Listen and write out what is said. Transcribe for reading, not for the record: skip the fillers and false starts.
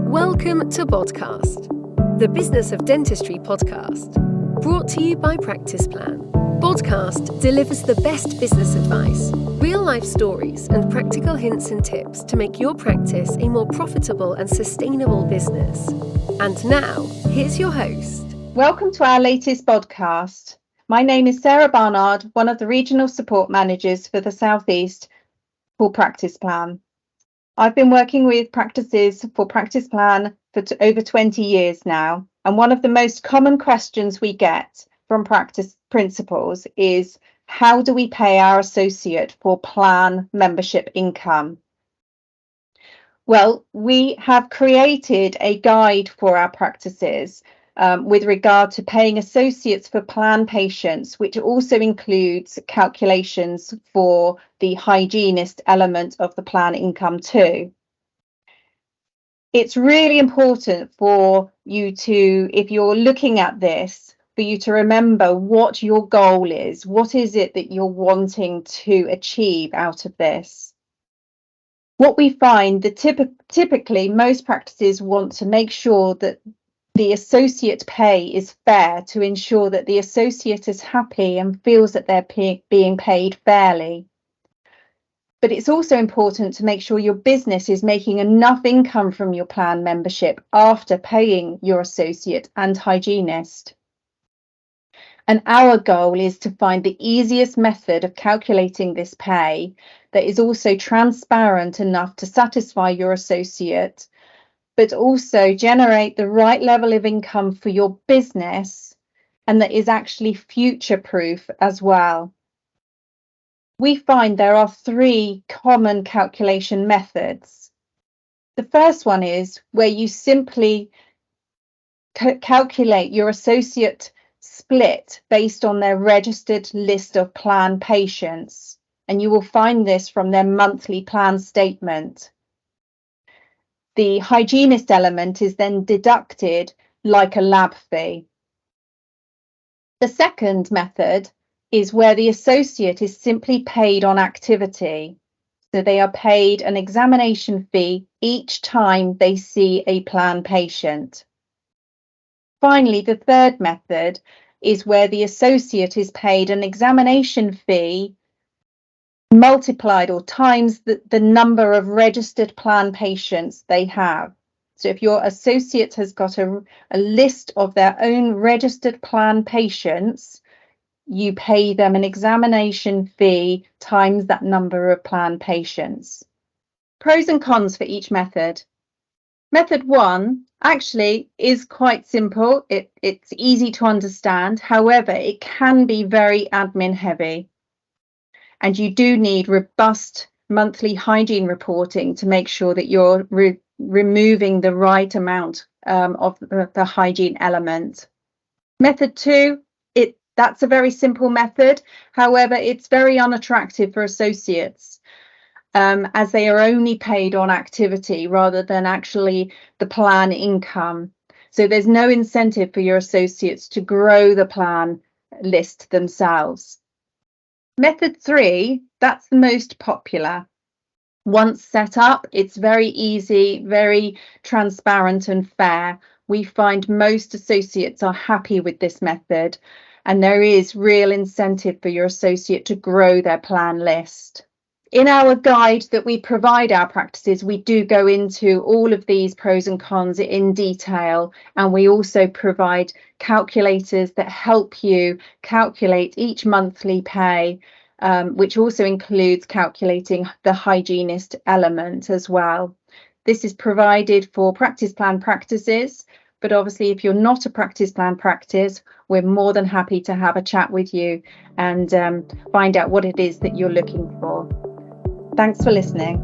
Welcome to Podcast, the Business of Dentistry podcast, brought to you by Practice Plan. Podcast delivers the best business advice, real-life stories, and practical hints and tips to make your practice a more profitable and sustainable business. And now, here's your host. Welcome to our latest podcast. My name is Sarah Barnard, one of the regional support managers for the Southeast for Practice Plan. I've been working with practices for Practice Plan for over 20 years now, and one of the most common questions we get from practice principals is, how do we pay our associate for plan membership income? Well, we have created a guide for our practices with regard to paying associates for plan patients, which also includes calculations for the hygienist element of the plan income too. It's really important for you to, if you're looking at this, for you to remember what your goal is. What is it that you're wanting to achieve out of this? What we find that typically most practices want to make sure that the associate pay is fair, to ensure that the associate is happy and feels that they're being paid fairly. But it's also important to make sure your business is making enough income from your plan membership after paying your associate and hygienist. And our goal is to find the easiest method of calculating this pay that is also transparent enough to satisfy your associate, but also generate the right level of income for your business, and that is actually future-proof as well. We find there are three common calculation methods. The first one is where you simply calculate your associate split based on their registered list of plan patients, and you will find this from their monthly plan statement. The hygienist element is then deducted like a lab fee. The second method is where the associate is simply paid on activity. So they are paid an examination fee each time they see a plan patient. Finally, the third method is where the associate is paid an examination fee multiplied or times the number of registered plan patients they have. So if your associate has got a list of their own registered plan patients, you pay them an examination fee times that number of plan patients. Pros and cons for each method. Method one actually is quite simple. It's easy to understand. However, it can be very admin heavy. And you do need robust monthly hygiene reporting to make sure that you're removing the right amount of the hygiene element. Method two, that's a very simple method. However, it's very unattractive for associates as they are only paid on activity rather than actually the plan income. So there's no incentive for your associates to grow the plan list themselves. Method three, that's the most popular. Once set up, it's very easy, very transparent and fair. We find most associates are happy with this method, and there is real incentive for your associate to grow their plan list. In our guide that we provide our practices, we do go into all of these pros and cons in detail, and we also provide calculators that help you calculate each monthly pay, which also includes calculating the hygienist element as well. This is provided for Practice Plan practices, but obviously if you're not a Practice Plan practice, we're more than happy to have a chat with you and find out what it is that you're looking for. Thanks for listening.